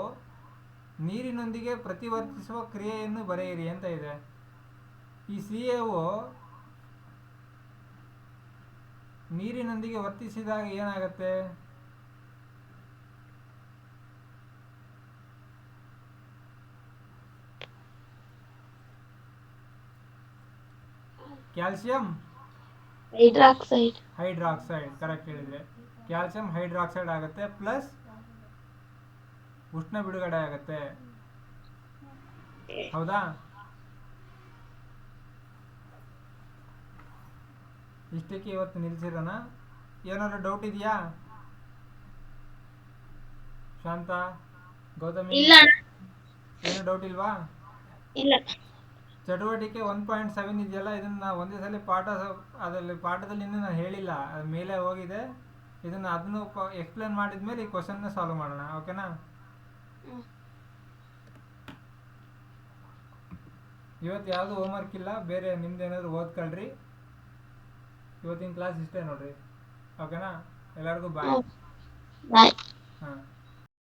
A: ನೀರಿನೊಂದಿಗೆ ಪ್ರತಿವರ್ತಿಸುವ ಕ್ರಿಯೆಯನ್ನು ಬರೆಯಿರಿ ಅಂತ ಇದೆ. ಈ CaO ನೀರಿನೊಂದಿಗೆ ವರ್ತಿಸಿದಾಗ ಏನಾಗುತ್ತೆ? ಕ್ಯಾಲ್ಸಿಯಂ ಹೈಡ್ರಾಕ್ಸೈಡ್ ಕರೆಕ್ಟ್ ಹೇಳಿದ್ರೆ. ಕ್ಯಾಲ್ಸಿಯಂ ಹೈಡ್ರಾಕ್ಸೈಡ್ ಆಗುತ್ತೆ, ಪ್ಲಸ್ ಉಷ್ಣ ಬಿಡುಗಡೆ ಆಗುತ್ತೆ. ಹೌದಾ? ಇಷ್ಟಕ್ಕೆ ಇವತ್ತು ನಿಲ್ಸಿರೋಣ. ಏನಾದ್ರು ಡೌಟ್ ಇದೆಯಾ? ಶಾಂತ, ಗೌತಮಿ, ಏನು ಡೌಟ್ ಇಲ್ವಾ?
B: ಇಲ್ಲ.
A: ಚಟುವಟಿಕೆ 1.7 ಇದೆಯಲ್ಲ, ಇದನ್ನ ಒಂದೇ ಸಲ ಪಾಠದಲ್ಲಿ ಇನ್ನೂ ನಾನು ಹೇಳಿಲ್ಲ, ಅದು ಮೇಲೆ ಹೋಗಿದೆ. ಅದನ್ನು ಎಕ್ಸ್ಪ್ಲೇನ್ ಮಾಡಿದ್ಮೇಲೆ ಈ ಕ್ವಶನ್ನ ಸಾಲ್ವ್ ಮಾಡೋಣ. ಓಕೆನಾ? ಇವತ್ತು ಯಾವುದು ಹೋಮ್ವರ್ಕ್ ಇಲ್ಲ, ಬೇರೆ ನಿಮ್ದೇನಾದ್ರು ಓದ್ಕೊಳ್ರಿ. ಇವತ್ತಿನ ಕ್ಲಾಸ್ ಇಷ್ಟೇ ನೋಡ್ರಿ. ಓಕೆನಾ? ಎಲ್ಲರಿಗೂ ಬಾಯ್.
B: ಬಾಯ್.
A: ಹಾಂ.